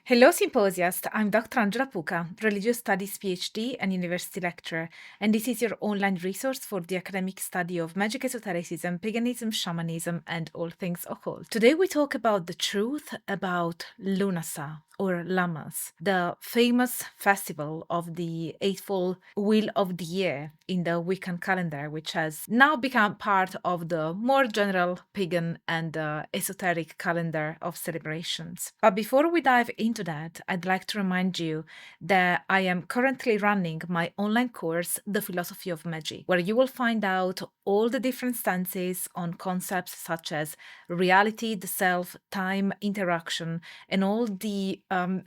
Hello, Symposiast. I'm Dr. Angela Puca, Religious Studies PhD and University Lecturer, and this is your online resource for the academic study of magic, esotericism, paganism, shamanism, and all things occult. Today we talk about the truth about Lughnasadh, or Lammas, the famous festival of the Eightfold Wheel of the Year in the Wiccan calendar, which has now become part of the more general pagan and esoteric calendar of celebrations. But before we dive into that, I'd like to remind you that I am currently running my online course, The Philosophy of Magic, where you will find out all the different stances on concepts such as reality, the self, time, interaction, and all the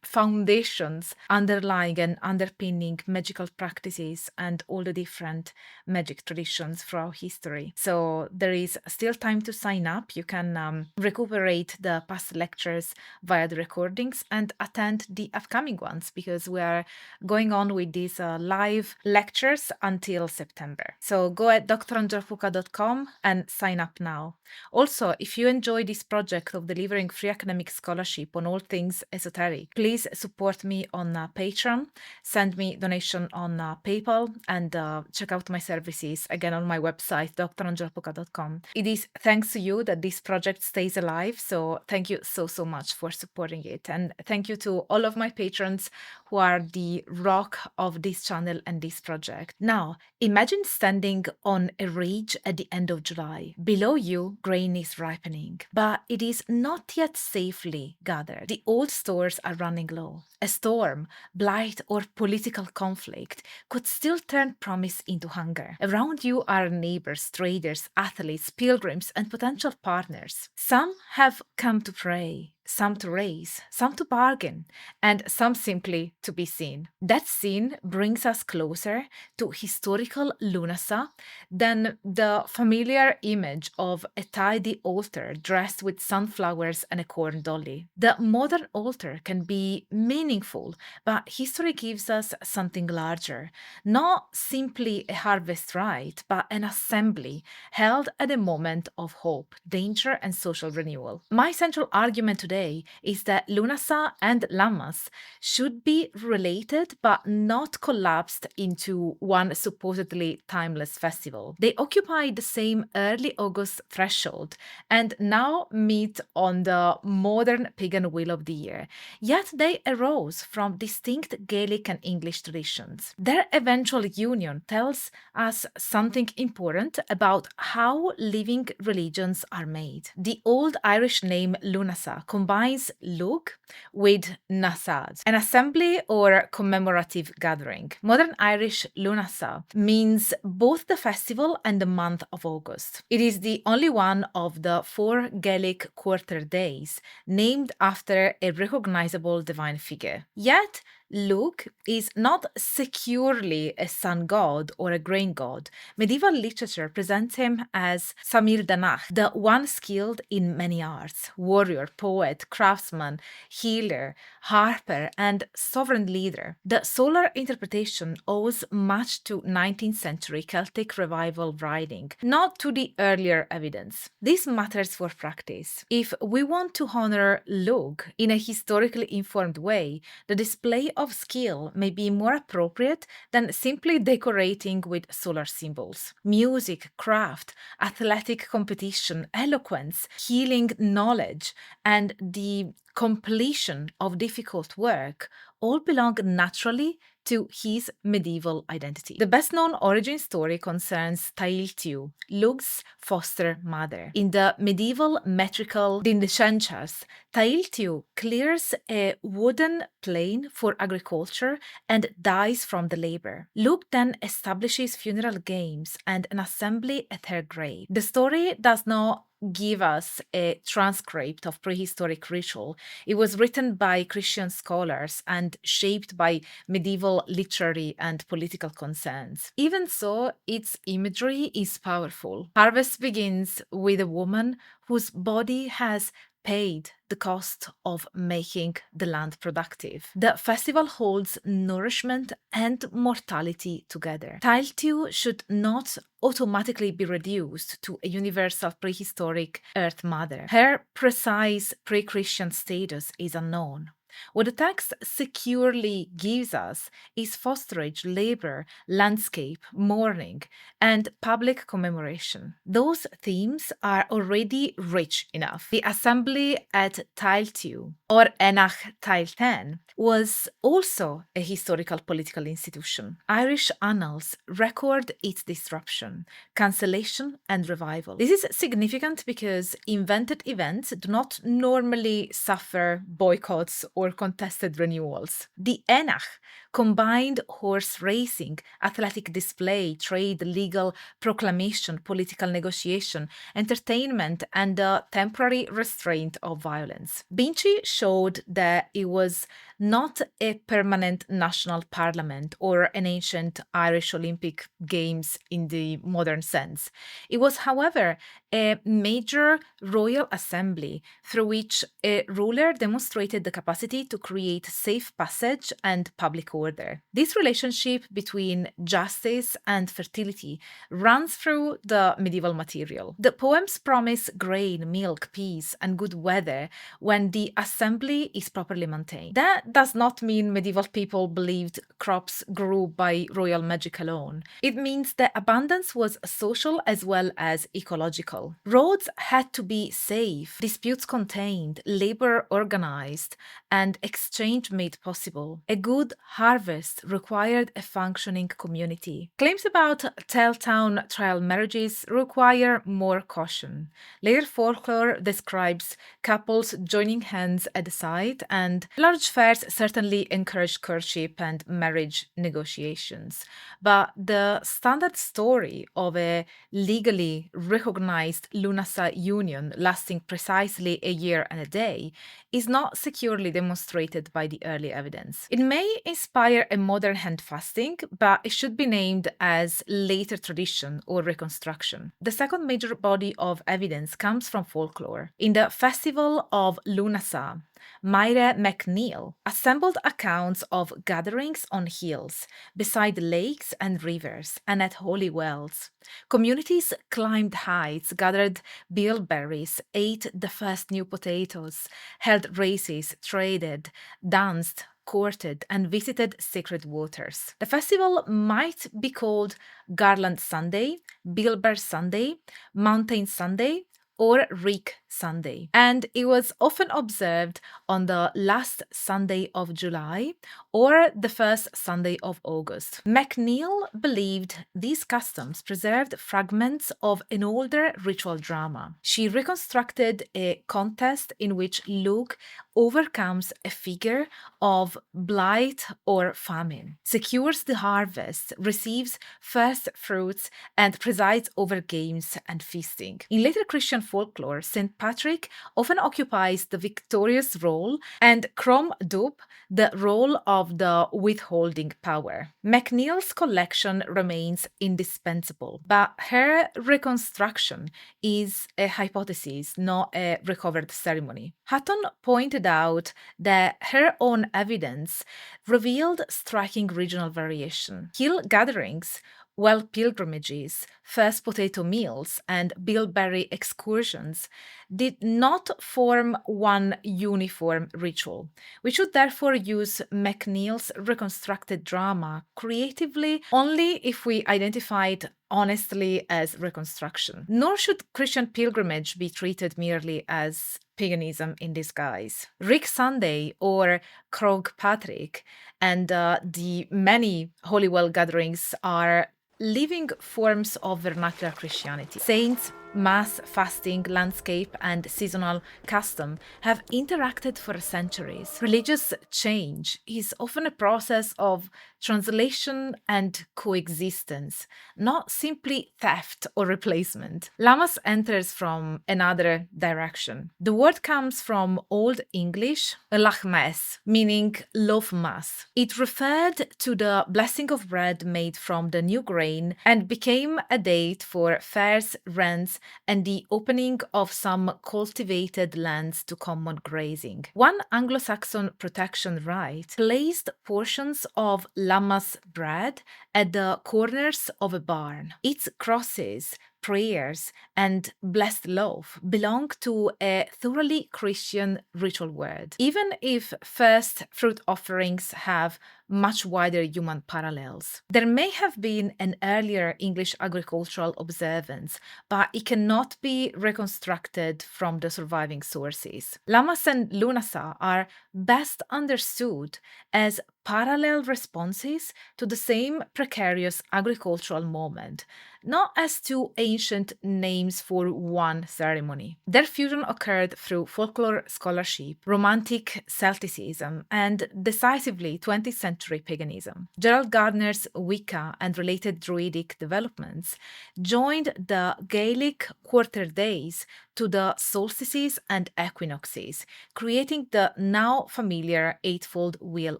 foundations underlying and underpinning magical practices and all the different magic traditions throughout history. So there is still time to sign up. You can recuperate the past lectures via the recordings and attend the upcoming ones because we are going on with these live lectures until September. So go at drangelapuca.com and sign up now. Also, if you enjoy this project of delivering free academic scholarship on all things esoteric, please support me on Patreon, send me donation on PayPal, and check out my services again on my website, drangelapuca.com. It is thanks to you that this project stays alive, so thank you so much for supporting it. And thank you to all of my patrons who are the rock of this channel and this project. Now, imagine standing on a ridge at the end of July. Below you, grain is ripening, but it is not yet safely gathered. The old stores are running low. A storm, blight, or political conflict could still turn promise into hunger. Around you are neighbors, traders, athletes, pilgrims, and potential partners. Some have come to pray, some to raise, some to bargain, and some simply to be seen. That scene brings us closer to historical Lughnasadh than the familiar image of a tidy altar dressed with sunflowers and a corn dolly. The modern altar can be meaningful, but history gives us something larger, not simply a harvest rite, but an assembly held at a moment of hope, danger, and social renewal. My central argument today is that Lughnasadh and Lammas should be related but not collapsed into one supposedly timeless festival. They occupy the same early August threshold and now meet on the modern pagan wheel of the year, yet they arose from distinct Gaelic and English traditions. Their eventual union tells us something important about how living religions are made. The old Irish name Lughnasadh combines Lugh with Nasad, an assembly or commemorative gathering. Modern Irish Lughnasadh means both the festival and the month of August. It is the only one of the 4 Gaelic quarter days named after a recognizable divine figure. Yet, Lugh is not securely a sun god or a grain god. Medieval literature presents him as Samir Danach, the one skilled in many arts: warrior, poet, craftsman, healer, harper, and sovereign leader. The solar interpretation owes much to 19th century Celtic revival writing, not to the earlier evidence. This matters for practice. If we want to honor Lugh in a historically informed way, the display of skill may be more appropriate than simply decorating with solar symbols. Music, craft, athletic competition, eloquence, healing knowledge, and the completion of difficult work all belong naturally to his medieval identity. The best-known origin story concerns Tailtiu, Lugh's foster mother. In the medieval metrical Dindecenchas, Tailtiu clears a wooden plain for agriculture and dies from the labor. Lugh then establishes funeral games and an assembly at her grave. The story does not give us a transcript of prehistoric ritual. It was written by Christian scholars and shaped by medieval literary and political concerns. Even so, its imagery is powerful. Harvest begins with a woman whose body has paid the cost of making the land productive. The festival holds nourishment and mortality together. Tailtiu should not automatically be reduced to a universal prehistoric Earth Mother. Her precise pre-Christian status is unknown. What the text securely gives us is fosterage, labor, landscape, mourning, and public commemoration. Those themes are already rich enough. The assembly at Tailtiu, or Óenach Tailten, was also a historical political institution. Irish annals record its disruption, cancellation, and revival. This is significant because invented events do not normally suffer boycotts or contested renewals. The Óenach combined horse racing, athletic display, trade, legal proclamation, political negotiation, entertainment, and the temporary restraint of violence. Binchi showed that it was not a permanent national parliament or an ancient Irish Olympic Games in the modern sense. It was, however, a major royal assembly through which a ruler demonstrated the capacity to create safe passage and public order. This relationship between justice and fertility runs through the medieval material. The poems promise grain, milk, peace, and good weather when the assembly is properly maintained. That does not mean medieval people believed crops grew by royal magic alone. It means that abundance was social as well as ecological. Roads had to be safe, disputes contained, labor organized, and exchange made possible. A good harvest required a functioning community. Claims about Teltown trial marriages require more caution. Later folklore describes couples joining hands at the site, and large fairs certainly encouraged courtship and marriage negotiations. But the standard story of a legally recognized Lughnasadh union lasting precisely a year and a day is not securely demonstrated by the early evidence. It may inspire a modern hand fasting, but it should be named as later tradition or reconstruction. The second major body of evidence comes from folklore. In the festival of Lughnasadh, Máire MacNeill assembled accounts of gatherings on hills, beside lakes and rivers, and at holy wells. Communities climbed heights, gathered bilberries, ate the first new potatoes, held races, traded, danced, courted, and visited sacred waters. The festival might be called Garland Sunday, Bilber Sunday, Mountain Sunday, or Reek Sunday, and it was often observed on the last Sunday of July or the first Sunday of August. MacNeill believed these customs preserved fragments of an older ritual drama. She reconstructed a contest in which Lugh overcomes a figure of blight or famine, secures the harvest, receives first fruits, and presides over games and feasting. In later Christian folklore, St. Patrick often occupies the victorious role and Crom Dubh the role of the withholding power. MacNeill's collection remains indispensable, but her reconstruction is a hypothesis, not a recovered ceremony. Hutton pointed out that her own evidence revealed striking regional variation. Hill gatherings, well pilgrimages, first potato meals, and bilberry excursions did not form one uniform ritual. We should therefore use MacNeill's reconstructed drama creatively only if we identify it honestly as reconstruction. Nor should Christian pilgrimage be treated merely as paganism in disguise. Rick Sunday or Croagh Patrick and the many Holywell gatherings are living forms of vernacular Christianity. Saints, mass, fasting, landscape, and seasonal custom have interacted for centuries. Religious change is often a process of translation and coexistence, not simply theft or replacement. Lammas enters from another direction. The word comes from Old English, Loaf-Mass, meaning Loaf-Mass. It referred to the blessing of bread made from the new grain and became a date for fairs, rents, and the opening of some cultivated lands to common grazing. One Anglo-Saxon protection right placed portions of Lammas bread at the corners of a barn. Its crosses prayers, and blessed loaf belong to a thoroughly Christian ritual world, even if first fruit offerings have much wider human parallels. There may have been an earlier English agricultural observance, but it cannot be reconstructed from the surviving sources. Lammas and Lughnasadh are best understood as parallel responses to the same precarious agricultural moment, not as two ancient names for one ceremony. Their fusion occurred through folklore scholarship, romantic Celticism, and decisively 20th century paganism. Gerald Gardner's Wicca and related druidic developments joined the Gaelic quarter days to the solstices and equinoxes, creating the now familiar eightfold wheel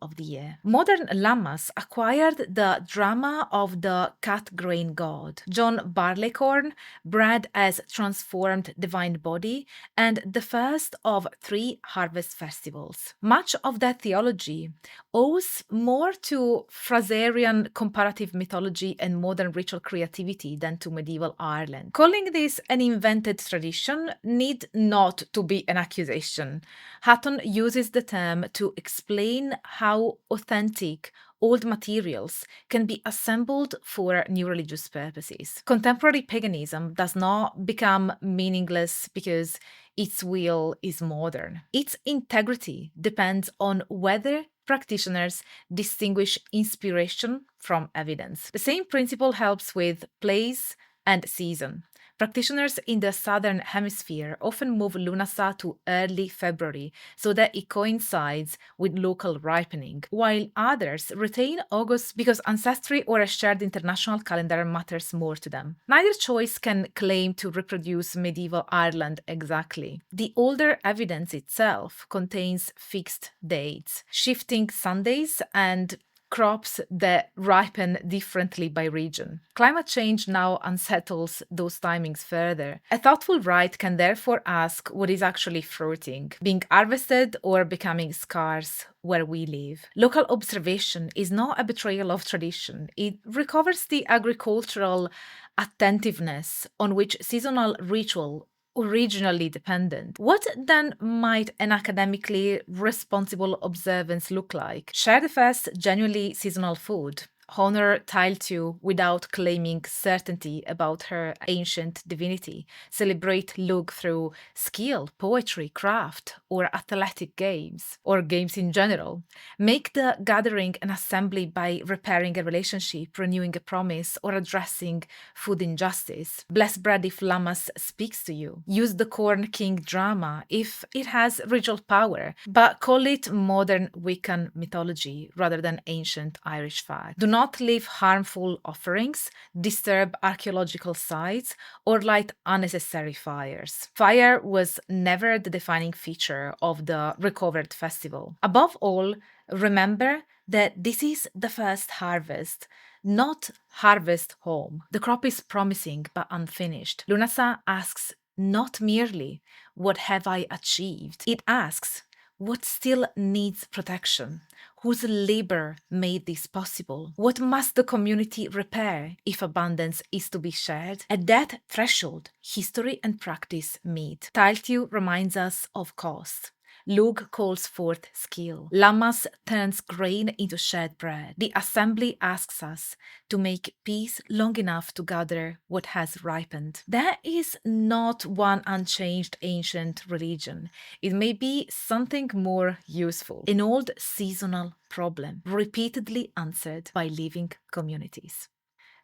of the year. Modern Lammas acquired the drama of the cut grain god, John Barleycorn, bred as transformed divine body, and the first of 3 harvest festivals. Much of that theology owes more to Fraserian comparative mythology and modern ritual creativity than to medieval Ireland. Calling this an invented tradition need not to be an accusation. Hatton uses the term to explain how authentic old materials can be assembled for new religious purposes. Contemporary paganism does not become meaningless because its will is modern. Its integrity depends on whether practitioners distinguish inspiration from evidence. The same principle helps with place and season. Practitioners in the southern hemisphere often move Lughnasadh to early February so that it coincides with local ripening, while others retain August because ancestry or a shared international calendar matters more to them. Neither choice can claim to reproduce medieval Ireland exactly. The older evidence itself contains fixed dates, shifting Sundays, and crops that ripen differently by region. Climate change now unsettles those timings further. A thoughtful rite can therefore ask what is actually fruiting, being harvested or becoming scarce where we live. Local observation is not a betrayal of tradition. It recovers the agricultural attentiveness on which seasonal ritual originally dependent. What then might an academically responsible observance look like? Share the first genuinely seasonal food. Honor Tailtiu without claiming certainty about her ancient divinity. Celebrate Lugh through skill, poetry, craft, or athletic games, or games in general. Make the gathering an assembly by repairing a relationship, renewing a promise, or addressing food injustice. Bless bread if Lammas speaks to you. Use the Corn King drama if it has ritual power, but call it modern Wiccan mythology rather than ancient Irish fact. Do not leave harmful offerings, disturb archaeological sites, or light unnecessary fires. Fire was never the defining feature of the recovered festival. Above all, remember that this is the first harvest, not harvest home. The crop is promising but unfinished. Lughnasadh asks not merely, what have I achieved? It asks, what still needs protection? Whose labor made this possible? What must the community repair if abundance is to be shared? At that threshold, history and practice meet. Tailtiu reminds us of cost. Lugh calls forth skill. Lammas turns grain into shared bread. The assembly asks us to make peace long enough to gather what has ripened. There is not one unchanged ancient religion. It may be something more useful, an old seasonal problem, repeatedly answered by living communities.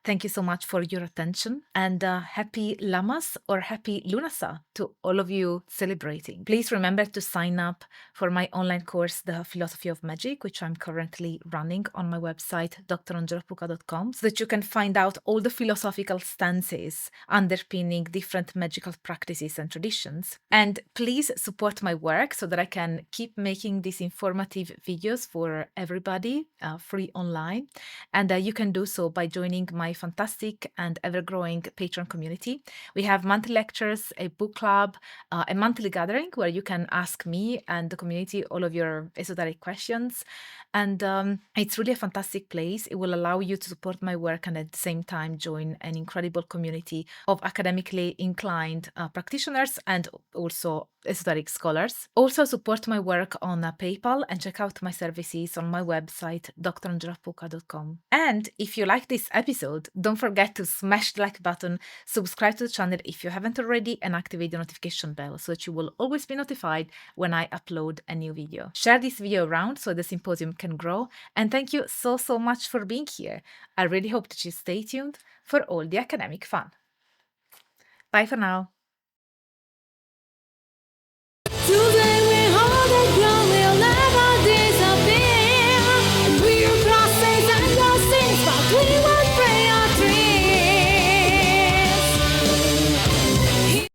Thank you so much for your attention, and happy Lammas or happy Lughnasadh to all of you celebrating. Please remember to sign up for my online course, The Philosophy of Magic, which I'm currently running on my website, drangelapuca.com, so that you can find out all the philosophical stances underpinning different magical practices and traditions. And please support my work so that I can keep making these informative videos for everybody, free online. And you can do so by joining my my fantastic and ever-growing Patreon community. We have monthly lectures, a book club, a monthly gathering where you can ask me and the community all of your esoteric questions. And it's really a fantastic place. It will allow you to support my work and at the same time join an incredible community of academically inclined practitioners and also esoteric scholars. Also support my work on PayPal and check out my services on my website, drandreapuca.com. And if you like this episode, don't forget to smash the like button, subscribe to the channel if you haven't already, and activate the notification bell so that you will always be notified when I upload a new video. Share this video around so the symposium can grow, and thank you so much for being here. I really hope that you stay tuned for all the academic fun. Bye for now.